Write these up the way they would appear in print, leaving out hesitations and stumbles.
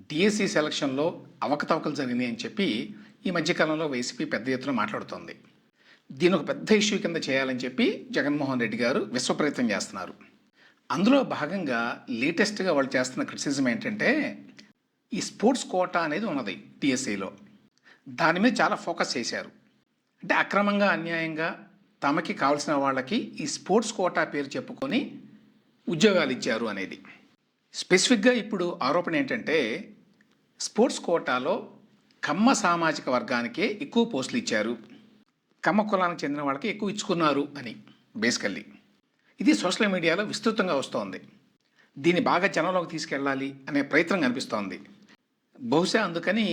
DSC సెలక్షన్లో అవకతవకలు జరిగినాయి అని చెప్పి ఈ మధ్యకాలంలో వైసీపీ పెద్ద ఎత్తున మాట్లాడుతోంది. దీని ఒక పెద్ద ఇష్యూ కింద చేయాలని చెప్పి జగన్మోహన్ రెడ్డి గారు విశ్వప్రయత్నం చేస్తున్నారు. అందులో భాగంగా లేటెస్ట్గా వాళ్ళు చేస్తున్న క్రిటిసిజం ఏంటంటే ఈ స్పోర్ట్స్ కోటా అనేది ఉన్నది డిఎస్సిలో. దాని మీద చాలా ఫోకస్ చేశారు. అంటే అక్రమంగా అన్యాయంగా తమకి కావాల్సిన వాళ్ళకి ఈ స్పోర్ట్స్ కోటా పేరు చెప్పుకొని ఉద్యోగాలు ఇచ్చారు అనేది. స్పెసిఫిక్గా ఇప్పుడు ఆరోపణ ఏంటంటే స్పోర్ట్స్ కోటాలో కమ్మ సామాజిక వర్గానికే ఎక్కువ పోస్టులు ఇచ్చారు, కమ్మ కులానికి చెందిన వాళ్ళకి ఎక్కువ ఇచ్చుకున్నారు అని. బేసికల్లీ ఇది సోషల్ మీడియాలో విస్తృతంగా వస్తోంది. దీన్ని బాగా జనంలోకి తీసుకెళ్ళాలి అనే ప్రయత్నం కనిపిస్తోంది. బహుశా అందుకని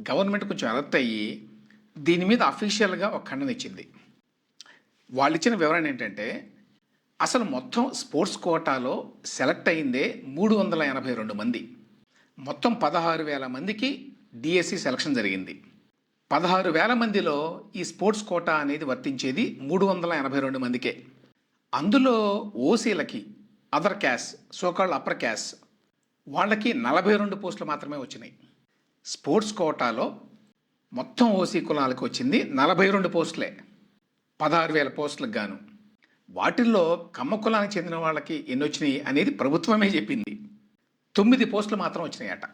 గవర్నమెంట్ కొంచెం అలర్ట్ అయ్యి దీని మీద అఫీషియల్గా ఒక ఖండన ఇచ్చింది. వాళ్ళు ఇచ్చిన వివరణ ఏంటంటే అసలు మొత్తం స్పోర్ట్స్ కోటాలో సెలెక్ట్ అయిందే 382 మంది. మొత్తం 16,000 మందికి డిఎస్సి సెలక్షన్ జరిగింది. 16,000 మందిలో ఈ స్పోర్ట్స్ కోటా అనేది వర్తించేది 382 మందికే. అందులో ఓసీలకి, other caste, so called upper caste వాళ్ళకి 42 పోస్టులు మాత్రమే వచ్చినాయి. స్పోర్ట్స్ కోటాలో మొత్తం ఓసీ కులాలకు వచ్చింది 42 పోస్టులే, 16,000 పోస్టులకు గాను. వాటిల్లో కమ్మ కులానికి చెందిన వాళ్ళకి ఎన్ని వచ్చినాయి అనేది ప్రభుత్వమే చెప్పింది. 9 పోస్టులు మాత్రం వచ్చినాయట.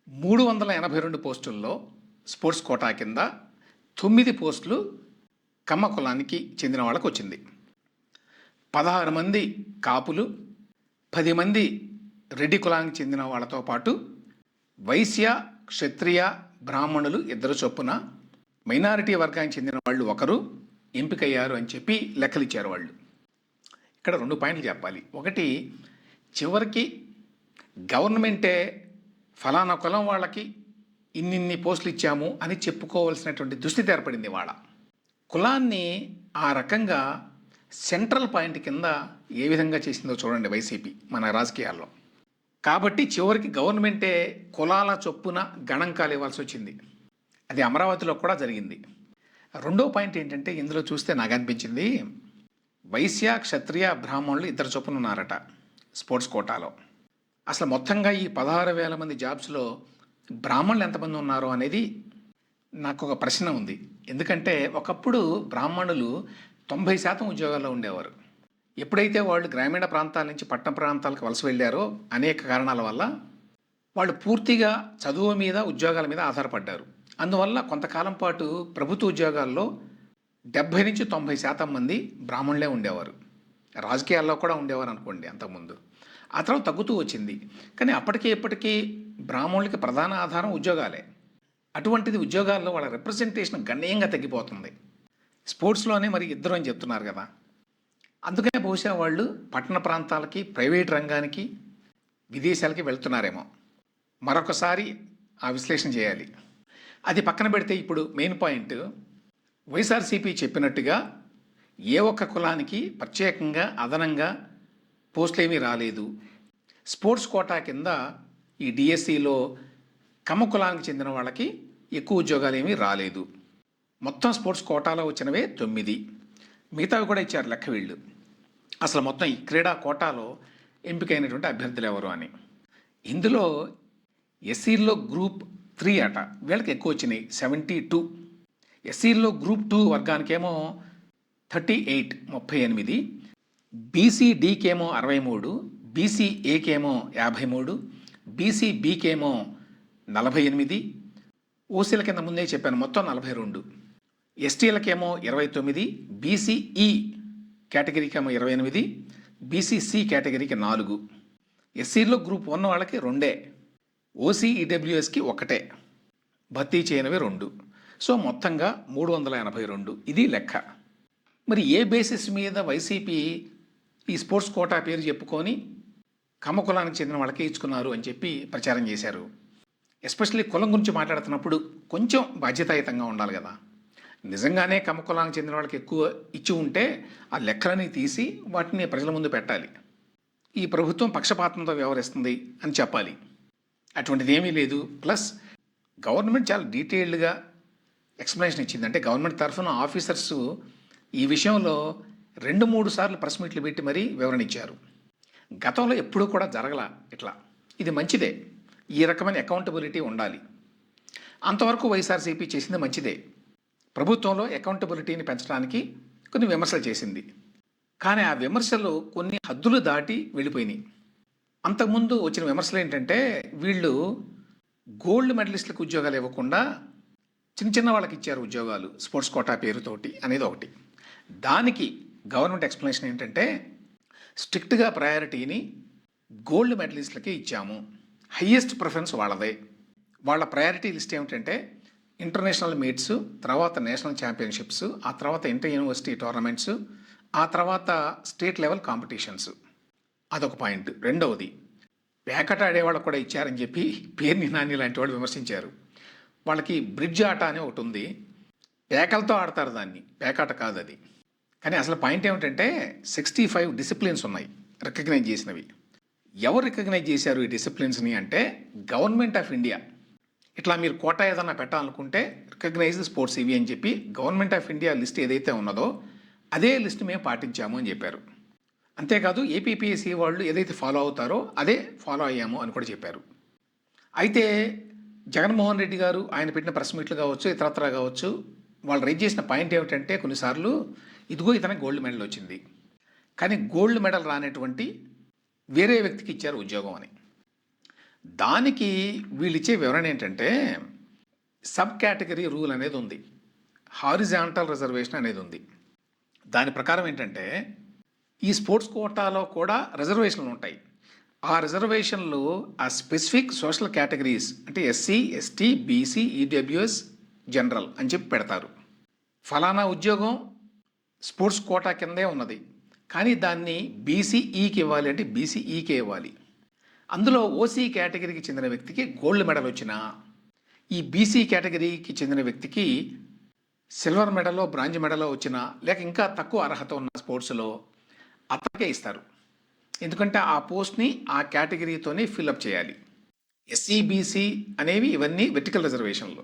382 పోస్టుల్లో స్పోర్ట్స్ కోటా కింద 9 పోస్టులు కమ్మ కులానికి చెందిన వాళ్ళకి వచ్చింది. 16 మంది కాపులు, 10 మంది రెడ్డి కులానికి చెందిన వాళ్ళతో పాటు వైశ్య, క్షత్రియ, బ్రాహ్మణులు 2 చొప్పున మైనారిటీ వర్గానికి చెందిన వాళ్ళు ఒకరు ఎంపికయ్యారు అని చెప్పి లెక్కలు ఇచ్చారు వాళ్ళు. ఇక్కడ 2 పాయింట్లు చెప్పాలి. ఒకటి, చివరికి గవర్నమెంటే ఫలానా కులం వాళ్ళకి ఇన్నిన్ని పోస్టులు ఇచ్చాము అని చెప్పుకోవాల్సినటువంటి దుస్థితి ఏర్పడింది. వాళ్ళ కులాన్ని ఆ రకంగా సెంట్రల్ పాయింట్ కింద ఏ విధంగా చేసిందో చూడండి వైసీపీ మన రాజకీయాల్లో. కాబట్టి చివరికి గవర్నమెంటే కులాల చొప్పున గణాంకాలు ఇవ్వాల్సి వచ్చింది. అది అమరావతిలో కూడా జరిగింది. రెండో పాయింట్ ఏంటంటే ఇందులో చూస్తే నాకు అనిపించింది, వైశ్య, క్షత్రియ, బ్రాహ్మణులు 2 చొప్పున ఉన్నారట స్పోర్ట్స్ కోటాలో. అసలు మొత్తంగా ఈ 16,000 మంది జాబ్స్లో బ్రాహ్మణులు ఎంతమంది ఉన్నారో అనేది నాకు ఒక ప్రశ్న ఉంది. ఎందుకంటే ఒకప్పుడు బ్రాహ్మణులు 90% ఉద్యోగాల్లో ఉండేవారు. ఎప్పుడైతే వాళ్ళు గ్రామీణ ప్రాంతాల నుంచి పట్టణ ప్రాంతాలకు వలస వెళ్ళారో అనేక కారణాల వల్ల వాళ్ళు పూర్తిగా చదువు మీద, ఉద్యోగాల మీద ఆధారపడ్డారు. అందువల్ల కొంతకాలం పాటు ప్రభుత్వ ఉద్యోగాల్లో 70 నుంచి 90% మంది బ్రాహ్మణులే ఉండేవారు. రాజకీయాల్లో కూడా ఉండేవారు అనుకోండి అంతకుముందు. ఆ తర్వాత తగ్గుతూ వచ్చింది. కానీ అప్పటికి ఇప్పటికీ బ్రాహ్మణులకి ప్రధాన ఆధారం ఉద్యోగాలే. అటువంటిది ఉద్యోగాల్లో వాళ్ళ రిప్రజెంటేషన్ గణనీయంగా తగ్గిపోతుంది. స్పోర్ట్స్లోనే మరి 2 అని చెప్తున్నారు కదా. అందుకనే బహుశా వాళ్ళు పట్టణ ప్రాంతాలకి, ప్రైవేట్ రంగానికి, విదేశాలకి వెళ్తున్నారేమో. మరొకసారి ఆ విశ్లేషణ చేయాలి. అది పక్కన పెడితే ఇప్పుడు మెయిన్ పాయింట్, వైఎస్ఆర్సీపీ చెప్పినట్టుగా ఏ ఒక్క కులానికి ప్రత్యేకంగా అదనంగా పోస్టులు ఏమీ రాలేదు. స్పోర్ట్స్ కోటా కింద ఈ డిఎస్సిలో కమ్మ కులానికి చెందిన వాళ్ళకి ఎక్కువ ఉద్యోగాలు ఏమీ రాలేదు. మొత్తం స్పోర్ట్స్ కోటాలో వచ్చినవే 9, మిగతావి కూడా ఇచ్చారు లెక్క వీళ్ళు. అసలు మొత్తం ఈ క్రీడా కోటాలో ఎంపికైనటువంటి అభ్యర్థులు ఎవరు అని. ఇందులో ఎస్సీల్లో గ్రూప్ 3 అట, వీళ్ళకి ఎక్కువ వచ్చినాయి 72. ఎస్సీల్లో గ్రూప్ 2 వర్గానికేమో 38, బీసీడీకేమో 63, బీసీఏకేమో 53, బీసీబీకేమో 48, ఓసీల కింద ముందే చెప్పాను మొత్తం 42, ఎస్టీలకేమో 29, బీసీఈ కేటగిరీకేమో 28, బీసీసీ కేటగిరీకి 4, ఎస్సీలో గ్రూప్ 1 వాళ్ళకి 2, ఓసీ ఈడబ్ల్యూఎస్కి 1, భర్తీ చేయనివి 2. సో మొత్తంగా 382. ఇది లెక్క. మరి ఏ బేసిస్ మీద వైసీపీ ఈ స్పోర్ట్స్ కోటా పేరు చెప్పుకొని కమ్మ కులానికి చెందిన వాళ్ళకే ఇచ్చుకున్నారు అని చెప్పి ప్రచారం చేశారు? ఎస్పెషల్లీ కులం గురించి మాట్లాడుతున్నప్పుడు కొంచెం బాధ్యతాయుతంగా ఉండాలి కదా. నిజంగానే కమ్మ కులానికి చెందిన వాళ్ళకి ఎక్కువ ఇచ్చి ఉంటే ఆ లెక్కలని తీసి వాటిని ప్రజల ముందు పెట్టాలి. ఈ ప్రభుత్వం పక్షపాతంతో వ్యవహరిస్తుంది అని చెప్పాలి. అటువంటిది ఏమీ లేదు. ప్లస్ గవర్నమెంట్ చాలా డీటెయిల్డ్గా ఎక్స్ప్లెనేషన్ ఇచ్చింది. అంటే గవర్నమెంట్ తరఫున ఆఫీసర్స్ ఈ విషయంలో 2-3 సార్లు ప్రెస్ మీట్లు పెట్టి మరీ వివరణ ఇచ్చారు. గతంలో ఎప్పుడూ కూడా జరగల ఇట్లా. ఇది మంచిదే. ఈ రకమైన అకౌంటబిలిటీ ఉండాలి. అంతవరకు వైఎస్ఆర్సీపీ చేసింది మంచిదే. ప్రభుత్వంలో అకౌంటబిలిటీని పెంచడానికి కొన్ని విమర్శలు చేసింది. కానీ ఆ విమర్శలు కొన్ని హద్దులు దాటి వెళ్ళిపోయినాయి. అంతకుముందు వచ్చిన విమర్శలు ఏంటంటే వీళ్ళు గోల్డ్ మెడలిస్టులకు ఉద్యోగాలు ఇవ్వకుండా చిన్న చిన్న వాళ్ళకి ఇచ్చారు ఉద్యోగాలు స్పోర్ట్స్ కోటా పేరుతోటి అనేది ఒకటి. దానికి గవర్నమెంట్ ఎక్స్ప్లెనేషన్ ఏంటంటే స్ట్రిక్ట్గా ప్రయారిటీని గోల్డ్ మెడలిస్టులకి ఇచ్చాము, హయ్యెస్ట్ ప్రిఫరెన్స్ వాళ్ళదే. వాళ్ళ ప్రయారిటీ లిస్ట్ ఏమిటంటే ఇంటర్నేషనల్ మీట్స్, తర్వాత నేషనల్ ఛాంపియన్షిప్స్, ఆ తర్వాత ఇంటర్ యూనివర్సిటీ టోర్నమెంట్స్, ఆ తర్వాత స్టేట్ లెవెల్ కాంపిటీషన్స్. అదొక పాయింట్. రెండవది పేకట ఆడేవాళ్ళకు కూడా ఇచ్చారని చెప్పి పేర్ని నాని లాంటి వాళ్ళు విమర్శించారు. వాళ్ళకి బ్రిడ్జ్ ఆట అని ఒకటి ఉంది, పేకలతో ఆడతారు దాన్ని, పేకాట కాదు అది. కానీ అసలు పాయింట్ ఏమిటంటే 65 డిసిప్లిన్స్ ఉన్నాయి రికగ్నైజ్ చేసినవి. ఎవరు రికగ్నైజ్ చేశారు ఈ డిసిప్లిన్స్ని అంటే గవర్నమెంట్ ఆఫ్ ఇండియా. ఇట్లా మీరు కోటా ఏదన్నా పెట్టాలనుకుంటే రికగ్నైజ్ స్పోర్ట్స్ ఇవి అని చెప్పి గవర్నమెంట్ ఆఫ్ ఇండియా లిస్ట్ ఏదైతే ఉన్నదో అదే లిస్ట్ మేము పాటించాము అని చెప్పారు. అంతేకాదు ఏపీపీఎస్సీ వాళ్ళు ఏదైతే ఫాలో అవుతారో అదే ఫాలో అయ్యాము అని కూడా చెప్పారు. అయితే జగన్మోహన్ రెడ్డి గారు ఆయన పెట్టిన ప్రెస్ మీట్లు కావచ్చు, ఇతరత్రా కావచ్చు, వాళ్ళు రైజ్ చేసిన పాయింట్ ఏమిటంటే కొన్నిసార్లు ఇదిగో ఇతనికి గోల్డ్ మెడల్ వచ్చింది, కానీ గోల్డ్ మెడల్ రానటువంటి వేరే వ్యక్తికి ఇచ్చారు ఉద్యోగం అని. దానికి వీళ్ళు ఇచ్చే వివరణ ఏంటంటే సబ్ కేటగిరీ రూల్ అనేది ఉంది, హారిజాంటల్ రిజర్వేషన్ అనేది ఉంది. దాని ప్రకారం ఏంటంటే ఈ స్పోర్ట్స్ కోటాలో కూడా రిజర్వేషన్లు ఉంటాయి. ఆ రిజర్వేషన్లు ఆ స్పెసిఫిక్ సోషల్ కేటగిరీస్ అంటే SC, ST, BC, EWS, general అని చెప్పి పెడతారు. ఫలానా ఉద్యోగం స్పోర్ట్స్ కోటా కిందే ఉన్నది, కానీ దాన్ని బీసీఈకి ఇవ్వాలి అంటే బీసీఈకే ఇవ్వాలి. అందులో ఓసీ కేటగిరీకి చెందిన వ్యక్తికి గోల్డ్ మెడల్ వచ్చినా ఈ బీసీ కేటగిరీకి చెందిన వ్యక్తికి సిల్వర్ మెడలో, బ్రాంజ్ మెడలో వచ్చినా, లేక ఇంకా తక్కువ అర్హత ఉన్న స్పోర్ట్స్లో అతనికే ఇస్తారు. ఎందుకంటే ఆ పోస్ట్ని ఆ కేటగిరీతోనే ఫిల్అప్ చేయాలి. ఎస్సీ, బీసీ అనేవి ఇవన్నీ వెర్టికల్ రిజర్వేషన్లు,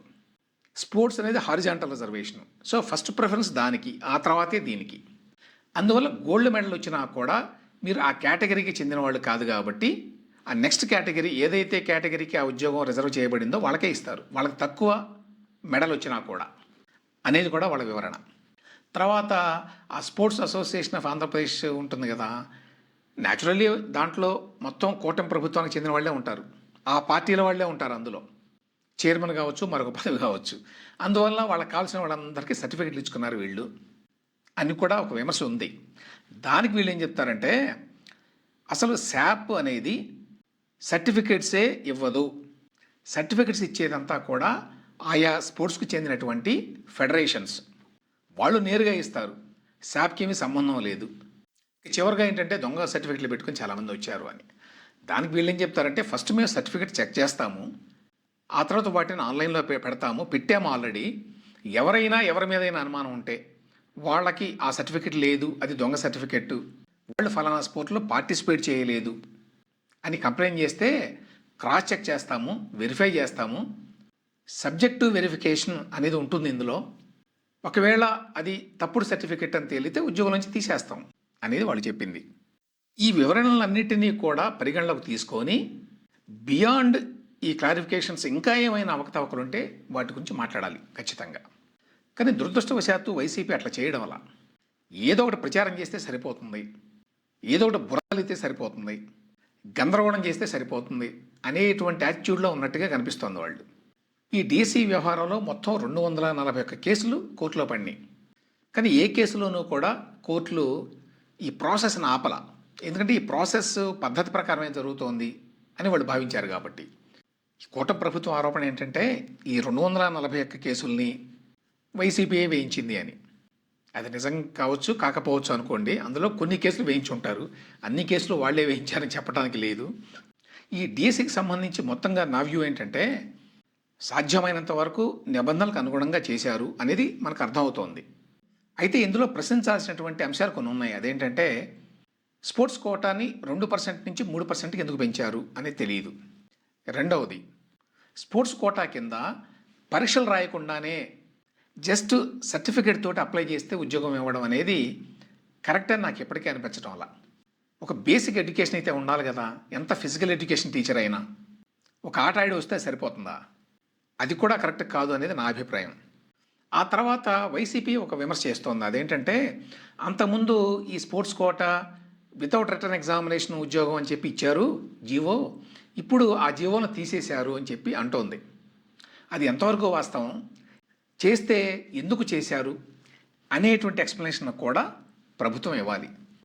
స్పోర్ట్స్ అనేది horizontal reservation. So first preference దానికి, ఆ తర్వాతే దీనికి. అందువల్ల గోల్డ్ మెడల్ వచ్చినా కూడా మీరు ఆ కేటగిరీకి చెందిన వాళ్ళు కాదు కాబట్టి ఆ నెక్స్ట్ కేటగిరీ ఏదైతే కేటగిరీకి ఆ ఉద్యోగం రిజర్వ్ చేయబడిందో వాళ్ళకే ఇస్తారు, వాళ్ళకి తక్కువ మెడల్ వచ్చినా కూడా అనేది కూడా వాళ్ళ వివరణ. తర్వాత ఆ స్పోర్ట్స్ అసోసియేషన్ ఆఫ్ ఆంధ్రప్రదేశ్ ఉంటుంది కదా, న్యాచురల్లీ దాంట్లో మొత్తం కూటమి ప్రభుత్వానికి చెందిన వాళ్ళే ఉంటారు, ఆ పార్టీల వాళ్ళే ఉంటారు, అందులో చైర్మన్ కావచ్చు, మరొక పదవి కావచ్చు. అందువల్ల వాళ్ళకి కావాల్సిన వాళ్ళందరికీ సర్టిఫికెట్లు ఇచ్చుకున్నారు వీళ్ళు అని కూడా ఒక విమర్శ ఉంది. దానికి వీళ్ళు ఏం చెప్తారంటే అసలు శాప్ అనేది సర్టిఫికెట్సే ఇవ్వదు, సర్టిఫికెట్స్ ఇచ్చేదంతా కూడా ఆయా స్పోర్ట్స్కి చెందినటువంటి ఫెడరేషన్స్ వాళ్ళు నేరుగా ఇస్తారు, శాప్కి ఏమీ సంబంధం లేదు. చివరిగా ఏంటంటే దొంగ సర్టిఫికెట్లు పెట్టుకుని చాలామంది వచ్చారు అని. దానికి వీళ్ళు ఏం చెప్తారంటే ఫస్ట్ మేము సర్టిఫికెట్ చెక్ చేస్తాము, ఆ తర్వాత వాటిని ఆన్లైన్లో పెడతాము, పెట్టాము ఆల్రెడీ. ఎవరైనా ఎవరి మీదైనా అనుమానం ఉంటే వాళ్ళకి ఆ సర్టిఫికెట్ లేదు, అది దొంగ సర్టిఫికెట్, వాళ్ళు ఫలానా స్పోర్ట్లో పార్టిసిపేట్ చేయలేదు అని కంప్లైంట్ చేస్తే క్రాస్ చెక్ చేస్తాము, వెరిఫై చేస్తాము, సబ్జెక్టివ్ వెరిఫికేషన్ అనేది ఉంటుంది ఇందులో. ఒకవేళ అది తప్పుడు సర్టిఫికెట్ అని తేలితే ఉద్యోగం నుంచి తీసేస్తాం అనేది వాళ్ళు చెప్పింది. ఈ వివరణలన్నిటినీ కూడా పరిగణలోకి తీసుకొని బియాండ్ ఈ క్లారిఫికేషన్స్ ఇంకా ఏమైనా అవకతవకలు ఉంటే వాటి గురించి మాట్లాడాలి ఖచ్చితంగా. కానీ దురదృష్టవశాత్తు వైసీపీ అట్లా చేయడం వల్ల ఏదో ఒకటి ప్రచారం చేస్తే సరిపోతుంది, ఏదో ఒకటి బుర్రలితే సరిపోతుంది, గందరగోళం చేస్తే సరిపోతుంది అనేటువంటి యాటిట్యూడ్లో ఉన్నట్టుగా కనిపిస్తోంది వాళ్ళు. ఈ డీసీ వ్యవహారంలో మొత్తం 241 కేసులు కోర్టులో పడినాయి. కానీ ఏ కేసులోనూ కూడా కోర్టులు ఈ ప్రాసెస్ని ఆపల, ఎందుకంటే ఈ ప్రాసెస్ పద్ధతి ప్రకారమే జరుగుతోంది అని వాళ్ళు భావించారు కాబట్టి. కూటమి ప్రభుత్వం ఆరోపణ ఏంటంటే ఈ 241 కేసుల్ని వైసీపీయే వేయించింది అని. అది నిజం కావచ్చు కాకపోవచ్చు అనుకోండి, అందులో కొన్ని కేసులు వేయించి ఉంటారు, అన్ని కేసులు వాళ్ళే వేయించారని చెప్పడానికి లేదు. ఈ డీసీకి సంబంధించి మొత్తంగా నా వ్యూ ఏంటంటే సాధ్యమైనంత వరకు నిబంధనలకు అనుగుణంగా చేశారు అనేది మనకు అర్థమవుతోంది. అయితే ఇందులో ప్రశ్నించాల్సినటువంటి అంశాలు కొన్ని ఉన్నాయి. అదేంటంటే స్పోర్ట్స్ కోటాని 2% నుంచి 3%కి ఎందుకు పెంచారు అనేది తెలియదు. రెండవది స్పోర్ట్స్ కోటా కింద పరీక్షలు రాయకుండానే జస్ట్ సర్టిఫికేట్ తోటి అప్లై చేస్తే ఉద్యోగం ఇవ్వడం అనేది కరెక్ట్ అని నాకు ఎప్పటికీ అనిపించడం వల్ల. ఒక బేసిక్ ఎడ్యుకేషన్ అయితే ఉండాలి కదా, ఎంత ఫిజికల్ ఎడ్యుకేషన్ టీచర్ అయినా ఒక ఆట ఆడి వస్తే సరిపోతుందా? అది కూడా కరెక్ట్ కాదు అనేది నా అభిప్రాయం. ఆ తర్వాత వైసీపీ ఒక విమర్శ చేస్తోంది. అదేంటంటే అంతకుముందు ఈ sports quota without written examination ఉద్యోగం అని చెప్పి ఇచ్చారు జీవో. ఇప్పుడు ఆ జీవోను తీసేశారు అని చెప్పి అంటోంది. అది ఎంతవరకు వాస్తవం? చేస్తే ఎందుకు చేశారు అనేటువంటి ఎక్స్ప్లెనేషన్ కూడా ప్రభుత్వం ఇవ్వాలి.